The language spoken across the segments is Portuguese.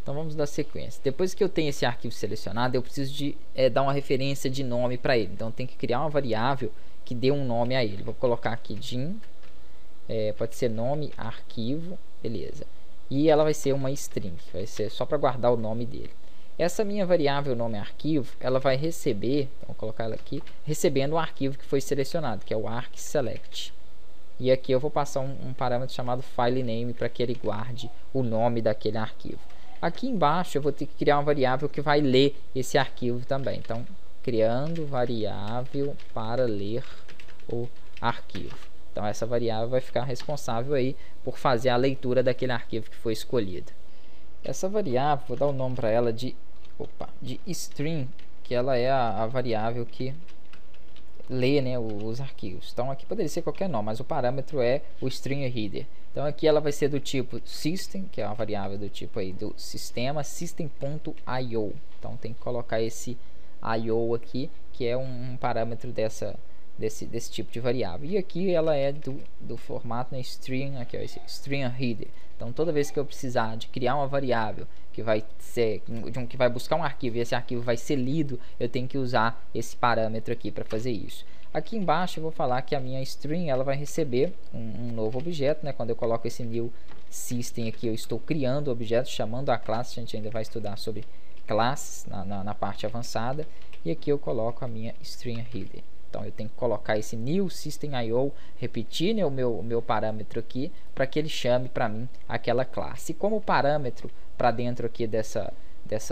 Então vamos dar sequência. Depois que eu tenho esse arquivo selecionado, eu preciso de dar uma referência de nome para ele. Então tem que criar uma variável que dê um nome a ele. Vou colocar aqui din, pode ser nome arquivo, beleza. E ela vai ser uma string, vai ser só para guardar o nome dele. Essa minha variável nome arquivo, ela vai receber, então vou colocar ela aqui, recebendo o arquivo que foi selecionado, que é o argselect. E aqui eu vou passar um parâmetro chamado filename para que ele guarde o nome daquele arquivo. Aqui embaixo eu vou ter que criar uma variável que vai ler esse arquivo também. Então, criando variável para ler o arquivo. Então, essa variável vai ficar responsável aí por fazer a leitura daquele arquivo que foi escolhido. Essa variável, vou dar o nome para ela de string, que ela é a variável que lê, né, os arquivos. Então aqui poderia ser qualquer nome, mas o parâmetro é o string header. Então aqui ela vai ser do tipo system, que é uma variável do tipo aí do sistema, system.io. Então tem que colocar esse io aqui, que é um parâmetro desse tipo de variável. E aqui ela é do formato, né, string, aqui ó, esse string header. Então toda vez que eu precisar de criar uma variável que vai ser que vai buscar um arquivo e esse arquivo vai ser lido, eu tenho que usar esse parâmetro aqui para fazer isso. Aqui embaixo eu vou falar que a minha string ela vai receber um novo objeto, né? Quando eu coloco esse new system aqui, eu estou criando o objeto, chamando a classe. A gente ainda vai estudar sobre classes na parte avançada. E aqui eu coloco a minha string header. Então eu tenho que colocar esse new system.io, repetir, né, o meu parâmetro aqui, para que ele chame para mim aquela classe. E como parâmetro para dentro aqui dessa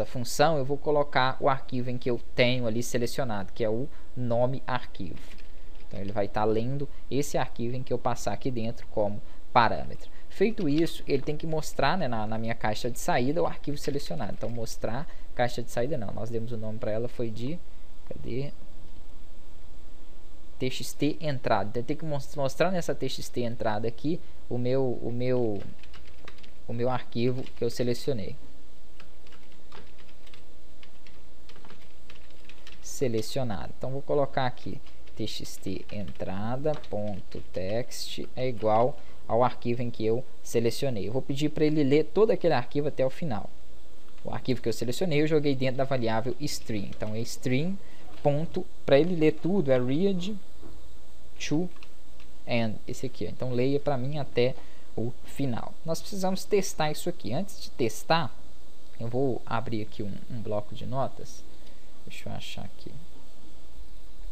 função, eu vou colocar o arquivo em que eu tenho ali selecionado, que é o nome arquivo. Então ele vai estar lendo esse arquivo em que eu passar aqui dentro como parâmetro. Feito isso, ele tem que mostrar, né, na minha caixa de saída o arquivo selecionado. Então mostrar caixa de saída não, nós demos o nome para ela, foi de txt entrada. Então, tem que mostrar nessa txt entrada aqui o meu arquivo que eu selecionei. Selecionado. Então vou colocar aqui txt entrada.text é igual ao arquivo em que eu selecionei. Eu vou pedir para ele ler todo aquele arquivo até o final. O arquivo que eu selecionei eu joguei dentro da variável string. Então é string ponto, para ele ler tudo é read to end, esse aqui. Então leia para mim até o final. Nós precisamos testar isso aqui. Antes de testar, eu vou abrir aqui um bloco de notas. Deixa eu achar aqui.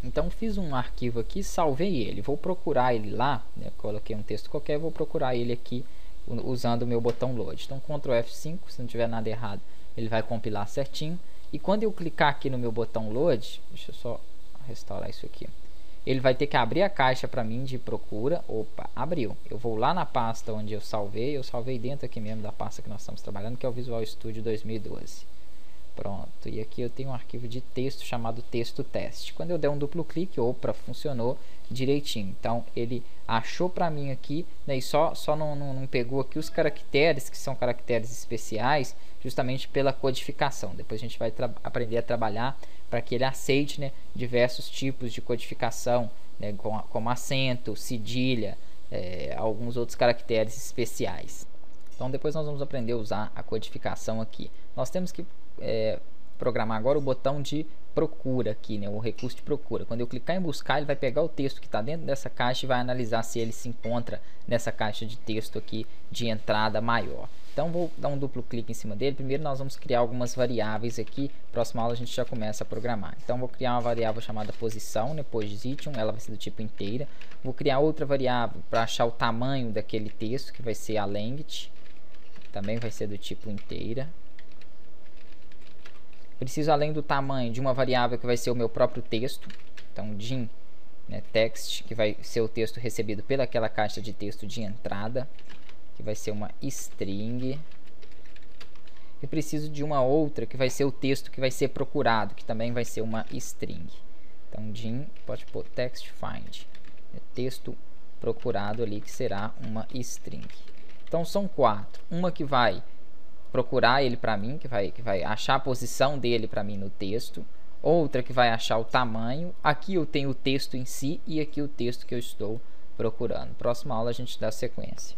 Então fiz um arquivo aqui, salvei ele. Vou procurar ele lá, né? Coloquei um texto qualquer, vou procurar ele aqui usando o meu botão load. Então Ctrl F5, se não tiver nada errado, ele vai compilar certinho. E quando eu clicar aqui no meu botão load, deixa eu só restaurar isso aqui. Ele vai ter que abrir a caixa para mim de procura. Opa, abriu. Eu vou lá na pasta onde eu salvei dentro aqui mesmo da pasta que nós estamos trabalhando, que é o Visual Studio 2012. Pronto, e aqui eu tenho um arquivo de texto chamado texto teste. Quando eu der um duplo clique, opa, funcionou direitinho. Então ele achou para mim aqui, né, e só não pegou aqui os caracteres, que são caracteres especiais, justamente pela codificação. Depois a gente vai aprender a trabalhar para que ele aceite, né, diversos tipos de codificação, né, como acento, cedilha, alguns outros caracteres especiais. Então depois nós vamos aprender a usar a codificação aqui. Nós temos que programar agora o botão de procura aqui, né, o recurso de procura. Quando eu clicar em buscar, ele vai pegar o texto que está dentro dessa caixa e vai analisar se ele se encontra nessa caixa de texto aqui de entrada maior. Então vou dar um duplo clique em cima dele. Primeiro nós vamos criar algumas variáveis aqui. Próxima aula a gente já começa a programar. Então vou criar uma variável chamada posição, né, position, ela vai ser do tipo inteira. Vou criar outra variável para achar o tamanho daquele texto, que vai ser a length, também vai ser do tipo inteira. Preciso, além do tamanho, de uma variável que vai ser o meu próprio texto. Então din, né, text, que vai ser o texto recebido pelaquela caixa de texto de entrada, que vai ser uma string. E preciso de uma outra que vai ser o texto que vai ser procurado, que também vai ser uma string. Então din, pode pôr text find, texto procurado ali, que será uma string. Então são quatro. Uma que vai procurar ele para mim, que vai achar a posição dele para mim no texto. Outra que vai achar o tamanho. Aqui eu tenho o texto em si e aqui o texto que eu estou procurando. Próxima aula a gente dá sequência.